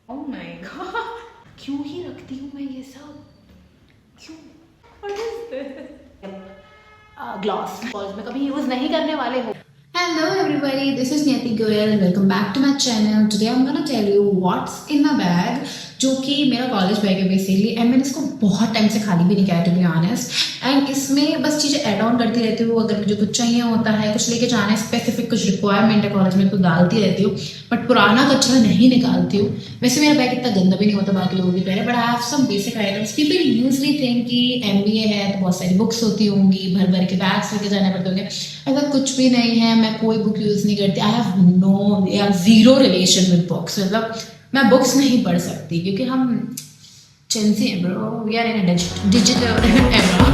Oh my God, क्यों ही रखती हूँ मैं ये सब, क्यों? What is this? Gloss college में कभी यूज नहीं करने वाले हो। Hello everybody, this is Niyati Goyal and welcome back to my channel. Today I'm gonna tell you what's in my bag, जो कि मेरा कॉलेज बैग है बेसिकली, एंड मैंने इसको बहुत टाइम से खाली भी नहीं किया टू बी ऑनेस्ट। एंड इसमें बस चीज़ें ऐड ऑन करती रहती हूँ, अगर मुझे कुछ चाहिए होता है, कुछ लेके जाना है, स्पेसिफिक कुछ रिक्वायरमेंट है कॉलेज में तो डालती रहती हूँ, बट पुराना कचरा नहीं निकालती हूँ। वैसे मेरा बैग इतना गंदा भी नहीं होता बाकी लोगों की तरह, but I have some basic items. People usually think कि MBA है तो बहुत सारी बुक्स होती होंगी, भर भर के बैग्स लेके जाने पड़ते होंगे। ऐसा कुछ भी नहीं है, मैं कोई बुक यूज़ नहीं करती। I have zero relation with books, मतलब मैं बुक्स नहीं पढ़ सकती क्योंकि हम चेंसी हैं bro, we are in a digital era.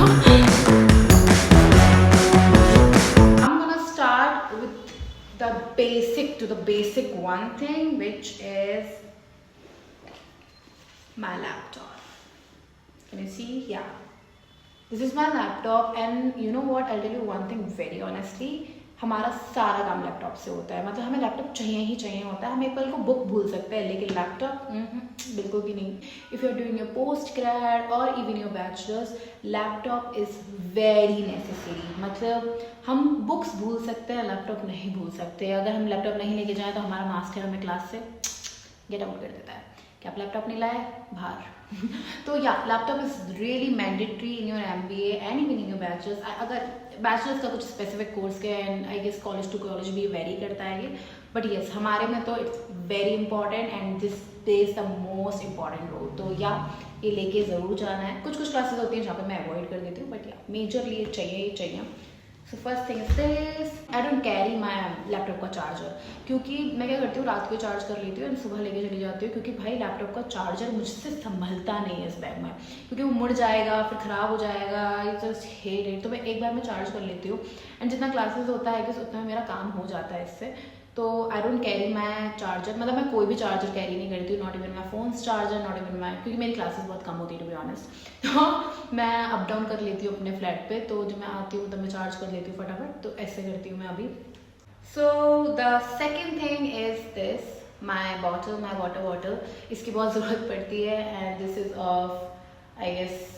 I'm gonna start with the basic one thing, which is my laptop. Can you see? Yeah. This is my laptop and you know what? I'll tell you one thing very honestly. हमारा सारा काम laptop से होता है, मतलब हमें laptop चाहिए ही चाहिए होता है। हम एक पल को बुक भूल सकते हैं लेकिन लैपटॉप बिल्कुल भी नहीं। If you are doing your post grad और even your bachelors, laptop is very necessary. मतलब हम बुक्स भूल सकते हैं, लैपटॉप नहीं भूल सकते। अगर हम लैपटॉप नहीं लेके जाएँ तो हमारा मास्टर हमें क्लास से गेट आउट कर देता है कि आप लैपटॉप नहीं लाए, बाहर। तो yeah laptop is really mandatory in your MBA and even in your bachelors. अगर बैचलर्स का कुछ स्पेसिफिक कोर्स के and I guess college to college भी वेरी करता है ये, बट येस हमारे में तो it's very important and this plays the most important role. तो या ये लेके ज़रूर जाना है। कुछ कुछ क्लासेस होती हैं जहाँ पे मैं अवॉइड कर देती हूँ, बट या मेजरली ये चाहिए ही चाहिए। So first thing is this, I don't carry my laptop का चार्जर, क्योंकि मैं क्या करती हूँ रात को चार्ज कर लेती हूँ एंड सुबह लेके चली जाती हूँ, क्योंकि भाई लैपटॉप का चार्जर मुझसे संभलता नहीं है इस बैग में, क्योंकि वो मुड़ जाएगा फिर ख़राब हो जाएगा। ये जस्ट हेट इट। तो मैं एक बार में चार्ज कर लेती हूँ एंड जितना क्लासेस होता है कि उतना मेरा काम हो जाता है इससे। तो I don't carry my charger, मतलब मैं कोई भी चार्जर कैरी नहीं करती हूँ, not even my phones charger, not even my, क्योंकि मेरी क्लासेस बहुत कम होती है टू बी ऑनेस्ट। तो मैं अप डाउन कर लेती हूँ अपने फ्लैट पे, तो जब मैं आती हूँ तब मैं चार्ज कर लेती हूँ फटाफट। तो ऐसे करती हूँ मैं अभी। So the second thing is this, my bottle, my water bottle. इसकी बहुत ज़रूरत पड़ती है and this is of I guess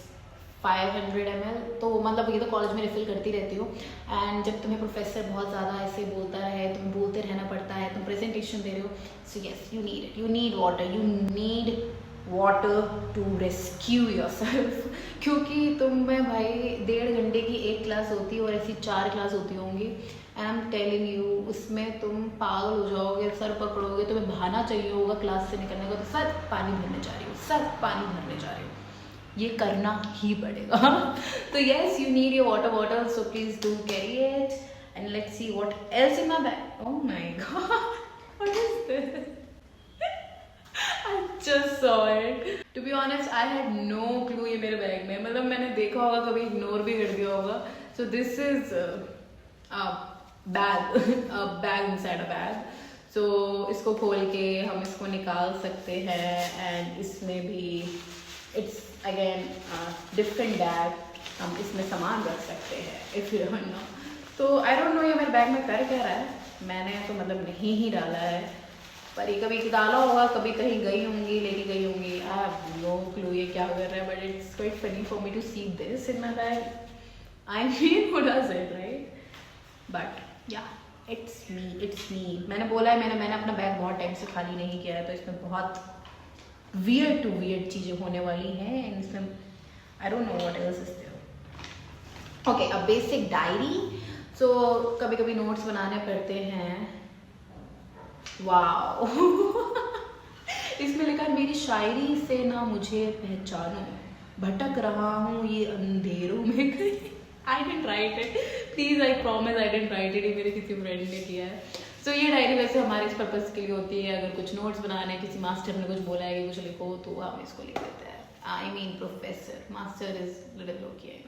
500 ml। तो मतलब ये तो कॉलेज में रिफ़िल करती रहती हूँ। एंड जब तुम्हें प्रोफेसर बहुत ज़्यादा ऐसे बोलता है, तुम्हें बोलते रहना पड़ता है, तुम प्रेजेंटेशन दे रहे हो, so yes you need it, you need water, you need water to rescue yourself. क्योंकि तुम्हें भाई 1.5 घंटे की एक क्लास होती है और ऐसी 4 क्लास होती होंगी। आई एम टेलिंग यू, उसमें तुम पागल हो जाओगे, सर पकड़ोगे, तुम्हें बहाना चाहिए होगा क्लास से निकलने का, तो सर पानी भरने जा रही हो, सर पानी भरने जा रही हो, ये करना ही पड़ेगा। तो yes you need your water bottle, so please do carry it and let's see what else in my bag. Oh my God, what is this? I just saw it. To be honest, I had no clue ये मेरे bag में, मतलब मैंने देखा होगा कभी ignore भी कर दिया होगा। So this is a bag, a bag inside a bag. So इसको खोल के हम इसको निकाल सकते हैं एंड इसमें भी it's again different bag, हम इसमें सामान रख सकते हैं if you don't know। तो I don't know ये मेरे बैग में कर क्या रहा है, मैंने तो मतलब नहीं ही डाला है, पर ये कभी डाला होगा, कभी कहीं गई होंगी, लेके गई होंगी, आई हैव नो क्लू ये क्या कर रहा है, but it's quite funny for me to see this in my bag. I mean who does it right, but yeah it's me. मैंने बोला है, मैंने अपना बैग बहुत टाइम से खाली नहीं किया है, तो इसमें बहुत वियर्ड टू वियर्ड चीज़ें होने वाली हैं एंड इसमें I don't know what else is there. Okay, a basic diary. So कभी कभी नोट्स बनाने पड़ते हैं। वाओ इसमें लिखा है, मेरी शायरी से ना मुझे पहचानो, भटक रहा हूँ ये अंधेरों में कहीं। I didn't write it, please I promise I didn't write it, ये मेरे किसी फ्रेंड ने किया है। सो ये डायरी वैसे हमारे इस पर्पज़ के लिए होती है, अगर कुछ नोट्स बनाने, किसी मास्टर ने कुछ बोला है कि कुछ लिखो, तो हम इसको लिख देते हैं। I mean professor, master is little Loki.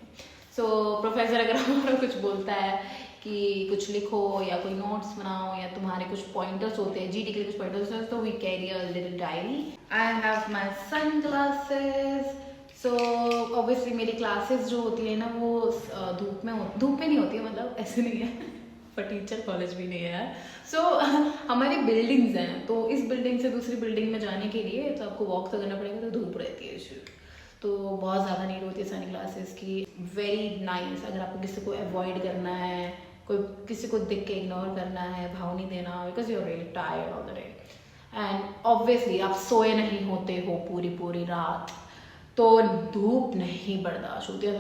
So professor अगर हमारा कुछ बोलता है कि कुछ लिखो या कोई नोट्स बनाओ या तुम्हारे कुछ पॉइंटर्स होते हैं, GT के लिए कुछ पॉइंटर्स होते हैं, तो we carry a little diary. I have my sunglasses. So obviously मेरी क्लासेस जो होती है ना वो धूप में नहीं होती है, मतलब ऐसे नहीं है पर टीचर कॉलेज भी नहीं है यार। सो हमारी बिल्डिंग्स हैं, तो इस बिल्डिंग से दूसरी बिल्डिंग में जाने के लिए तो आपको वॉक तो करना पड़ेगा, तो धूप रहती है, तो बहुत ज़्यादा नीड होती है सन ग्लासेस की। वेरी नाइस अगर आपको किसी को अवॉइड करना है, कोई किसी को देख के इग्नोर करना है, भाव नहीं देना, because you are really tired all the day and obviously आप सोए नहीं होते हो पूरी पूरी रात, तो धूप नहीं बर्दाश्त होती है,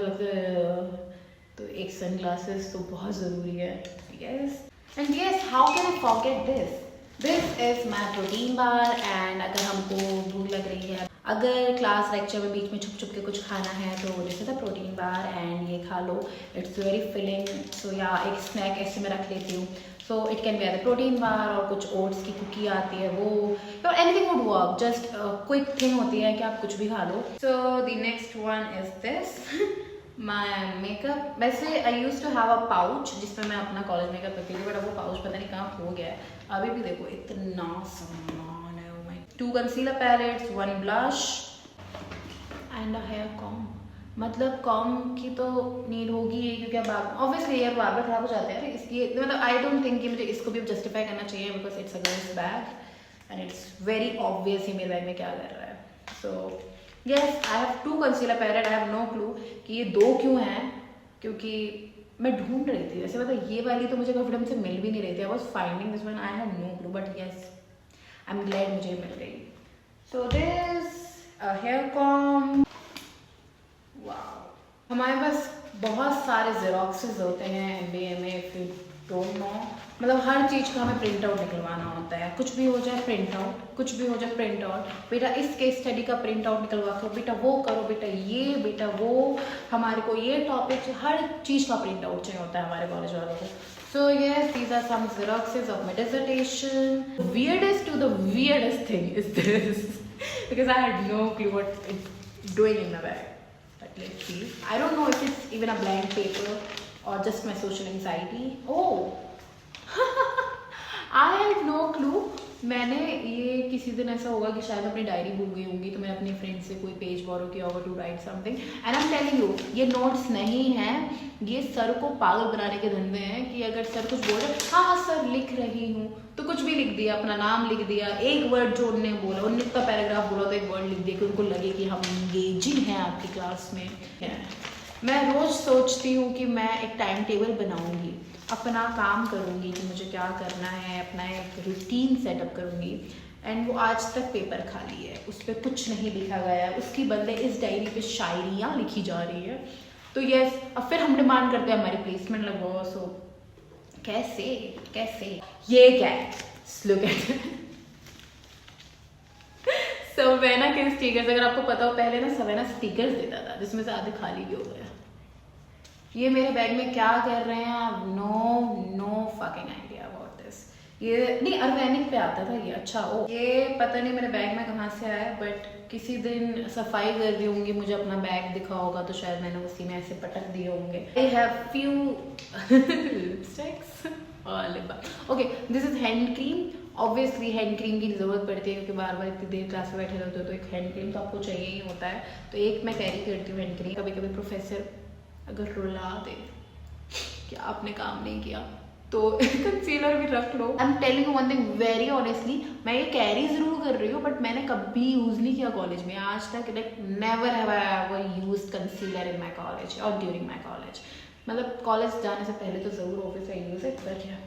तो एक सन ग्लासेस तो बहुत ज़रूरी है। Yes and yes, how can I forget this is my protein bar. And अगर हमको भूख लग रही है, अगर क्लास लेक्चर में बीच में छुप छुप के कुछ खाना है, तो this is the protein bar and ये खा लो, इट्स वेरी फिलिंग। सो या एक स्नैक ऐसे मैं रख लेती हूँ, so it can be the protein bar, और कुछ ओट्स की कुकी आती है वो, और anything would work, just quick thing होती है कि आप कुछ भी खा लो। So the next one is this my makeup. वैसे I use to have a pouch जिसमें मैं अपना कॉलेज मेकअप रखती थी, बट अब वो पाउच पता नहीं कहाँ हो गया है। अभी भी देखो इतना सामान है, oh my। 2 concealer palettes, 1 blush and a hair comb. मतलब कॉम की तो नीड होगी ही, क्योंकि अब ऑब्वियसली यार बार खराब हो जाते हैं, इसलिए मतलब आई डोंट थिंक कि मुझे इसको भी अब जस्टिफाई करना चाहिए, because it's a girls bag and it's very obvious ही मेरे बैग में क्या कर रहा है। So yes, I have 2 concealer palette, I have no clue कि ये 2 क्यों हैं, क्योंकि मैं ढूंढ रही थी वैसे, मतलब ये वाली तो मुझे काफी टाइम से मिल भी नहीं रही थी, I was finding this one, I have no clue, but yes I am glad मुझे मिल गई। So this hair comb, wow. हमारे पास बहुत सारे जेरोक्सेस होते हैं MBA में, इफ यू डोंट नो, मतलब हर चीज़ का हमें प्रिंट आउट निकलवाना होता है, कुछ भी हो जाए प्रिंट आउट, कुछ भी हो जाए प्रिंट आउट, बेटा इस केस स्टडी का प्रिंट आउट निकलवा करो, बेटा वो करो, बेटा ये, बेटा वो, हमारे को ये टॉपिक, हर चीज़ का प्रिंट आउट चाहिए होता है हमारे कॉलेज वालों को। सो yes, these are some xeroxes of my dissertation. Weirdest to the weirdest thing is this because I had no clue what it's doing in the bag. But let's see. I don't know if it's even a blank paper or just my social anxiety. Oh, I had no clue. मैंने ये किसी दिन ऐसा होगा कि शायद अपनी diary भूल गई होंगी, तो मैंने अपने फ्रेंड से कोई पेज बोरो किया होगा to write something, and I am telling you ये नोट्स नहीं हैं, ये सर को पागल बनाने के धंधे हैं कि अगर सर कुछ बोल रहे हाँ हाँ सर लिख रही हूँ, तो कुछ भी लिख दिया, अपना नाम लिख दिया, एक वर्ड जो उनने बोला, उनने इतना पैराग्राफ बोला तो एक वर्ड लिख दिया कि उनको लगे कि हम इंगेजिंग हैं आपकी क्लास में। मैं रोज़ सोचती हूँ कि मैं एक टाइम टेबल बनाऊँगी, अपना काम करूँगी कि मुझे क्या करना है, अपना एक रूटीन सेटअप करूँगी, एंड वो आज तक पेपर खाली है, उस पर कुछ नहीं लिखा गया है, उसकी बदले इस डायरी पे शायरियाँ लिखी जा रही है। तो यस, अब फिर हम डिमांड करते हैं हमारी प्लेसमेंट लगवाओ। सो कैसे कैसे ये क्या है, लुक एट सवेना के स्टिकर्स। अगर आपको पता हो पहले ना सवेना स्टिकर्स देता था जिसमें से आधे खाली भी हो गए। ये मेरे बैग में क्या कर रहे हैं, no fucking idea about this. ये नहीं ऑर्गेनिक पे आता था ये, अच्छा ओ ये पता नहीं मेरे बैग में कहाँ से आया, बट किसी दिन सफाई कर रही होंगी, मुझे अपना बैग दिखा होगा तो शायद मैंने उसी में ऐसे पटक दिए होंगे। आई हैव फ्यू लिपस्टिक्स और lip balm. Okay, this is hand cream. Obviously hand cream की ज़रूरत पड़ती है क्योंकि बार बार इतनी देर क्लास में बैठे रहते हो, तो एक हैंड क्रीम तो आपको चाहिए ही होता है, तो एक मैं कैरी करती हूँ हैंड क्रीम। कभी कभी प्रोफेसर अगर रुला दे कि आपने काम नहीं किया तो कंसीलर भी रख लो। I am telling you one thing very honestly, मैं ये कैरी जरूर कर रही हूँ बट मैंने कभी यूज नहीं किया कॉलेज में आज तक। Like never have I ever used concealer in my college और ड्यूरिंग माय कॉलेज। मतलब कॉलेज जाने से पहले तो जरूर office I use it, but या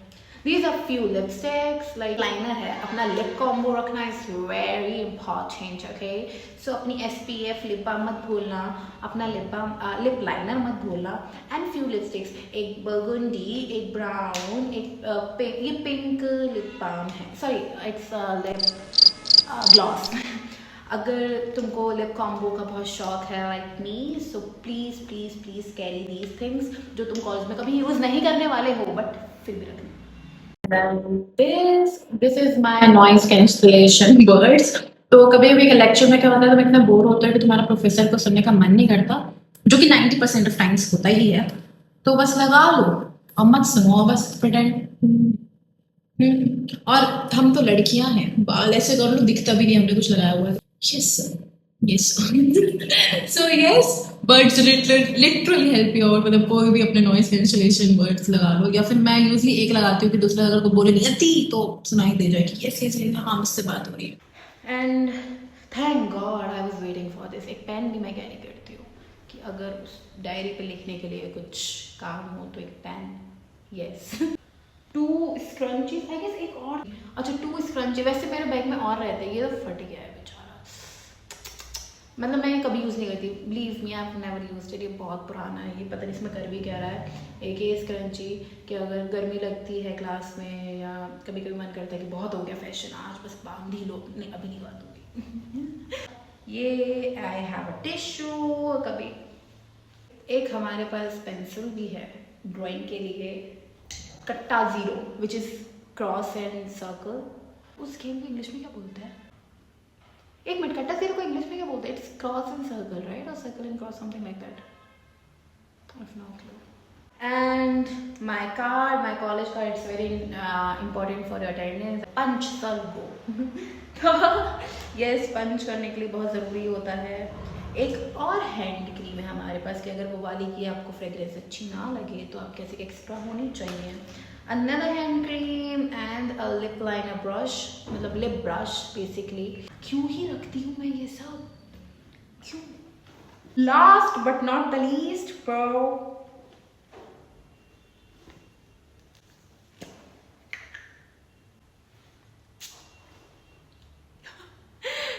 These are few lipsticks, like liner है, अपना lip combo रखना is very important, okay? So अपनी SPF lip balm मत भूलना, अपना lip liner मत भूलना, and few lipsticks, एक burgundy, एक brown, एक ये pink lip balm है, sorry, it's lip gloss. अगर तुमको लिप कॉम्बो का बहुत शौक है like me, so please please please carry these things जो तुम कॉलेज में कभी यूज नहीं करने वाले हो बट फिर भी रखना। This is my noise cancellation birds. तो कभी भी लेक्चर में क्या होता है, तो इतना बोर होता है कि तुम्हारा प्रोफेसर को सुनने का मन नहीं करता, जो कि 90% ऑफ टाइम्स होता ही है, तो बस लगा लो और मत सुनो, बस प्रिटेंड। और हम तो लड़कियां हैं, बाल ऐसे कर लो दिखता भी नहीं हमने कुछ लगाया हुआ है। Yes yes so yes birds literally help you out, मतलब कोई भी अपने नॉइस कैंसलेशन बर्ड्स लगा लो, या फिर मैं यूजली एक लगाती हूँ कि दूसरा अगर कोई बोले नियति तो सुनाई दे जाए कि यस यस हाँ मुझसे बात हो रही है। And thank God I was waiting for this. एक पेन भी मैं कैरी करती हूँ कि अगर उस डायरी पे लिखने के लिए कुछ काम हो तो एक pen. Yes 2 scrunchies I guess, एक और, अच्छा 2 स्क्रंची। वैसे मेरे बैग में और रहते हैं, ये तो फट गया है बेचारा, मतलब मैं ये कभी यूज़ नहीं करती, believe me I have never used it. ये बहुत पुराना है, ये पता नहीं इसमें कर भी क्या रहा है। एक ये स्क्रंची कि अगर गर्मी लगती है क्लास में या कभी कभी मन करता है कि बहुत हो गया फैशन आज बस बांध ही लो, नहीं अभी नहीं बांधूंगी। ये आई हैव अ टिश्यू। कभी एक हमारे पास पेंसिल भी है ड्राइंग के लिए, कट्टा 0 which is cross and circle. उस गेम को इंग्लिश में क्या बोलते हैं? एक मिनट, कट्टा 0 को इंग्लिश में क्या बोलते हैं? It's cross and circle right, और circle and cross something like that, I have no clue. And my card, my college card, it's very important for your attendance. Punch sir go तो yes, पंच करने के लिए बहुत ज़रूरी होता है। एक और हैंड क्रीम है हमारे पास कि अगर वो वाली की आपको फ्रेग्रेंस अच्छी ना लगे तो आप कैसे एक्स्ट्रा होनी चाहिए। Another hand cream and a lip liner brush, मतलब लिप ब्रश बेसिकली। क्यों ही रखती हूँ मैं ये सब, क्यों? Last but not the least bro,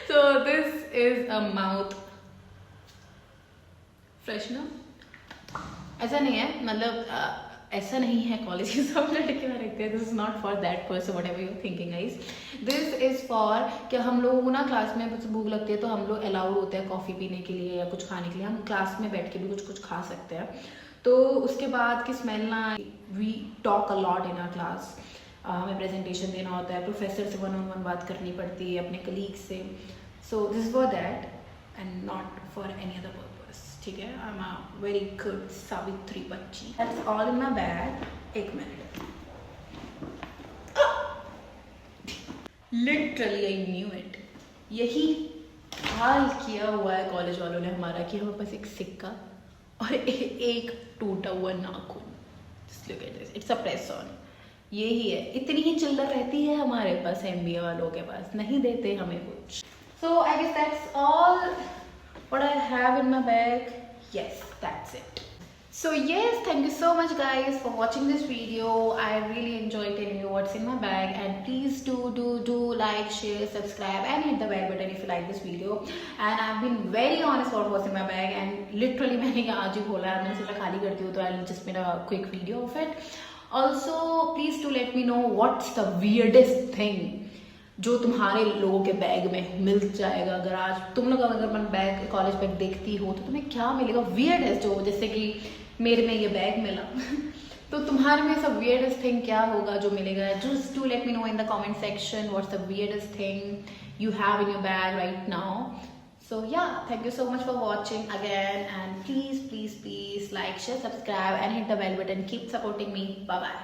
so this is a mouth freshener. ऐसा नहीं है, मतलब ऐसा नहीं है कॉलेज के सब लड़कियाँ रखते हैं, this is not for that person what ever you thinking guys. This is for कि हम लोगों को ना क्लास में कुछ भूख लगती है तो हम लोग अलाउड होते हैं कॉफ़ी पीने के लिए या कुछ खाने के लिए, हम क्लास में बैठ के भी कुछ खा सकते हैं। तो उसके बाद की स्मेल ना, we talk a lot in our class, हमें प्रेजेंटेशन देना होता है, प्रोफेसर से 1-on-1 बात करनी पड़ती है, अपने कलीग से। So this is for that and not for any other purpose, ठीक है? I am a very good Savitri बच्ची। That's all in my bag. एक minute, literally I knew it, यही हाल किया हुआ है कॉलेज वालों ने हमारा कि हमारे पास एक सिक्का और एक टूटा हुआ नाखून। Just look at this, it's a press on. यही है, इतनी ही चिल्लर रहती है हमारे पास, एमबीए वालों के पास नहीं देते हमें कुछ। So I guess that's all what I have in my bag. Yes, that's it. So yes, thank you so much guys for watching this video. I really enjoyed telling you what's in my bag, and please do like, share, subscribe and hit the bell button if you like this video. And I've been very honest about what's in my bag, and literally मैंने आज ही खोला है, मैंने सोचा खाली करती हूँ तो I'll just make a quick video of it. Also please do let me know what's the weirdest thing जो तुम्हारे लोगों के बैग में मिल जाएगा। अगर आज तुम लोग अगर मैं बैग, कॉलेज बैग देखती हो तो तुम्हें क्या मिलेगा वियर्डेस्ट, जो जैसे कि मेरे में ये बैग मिला तो तुम्हारे में सब वियर्डेस्ट थिंग क्या होगा जो मिलेगा? Just to let me know in the comment section what's the weirdest thing you have in your bag right now. So yeah, thank you so much for watching again, and please like, share, subscribe and hit the bell button. Keep supporting me. Bye bye.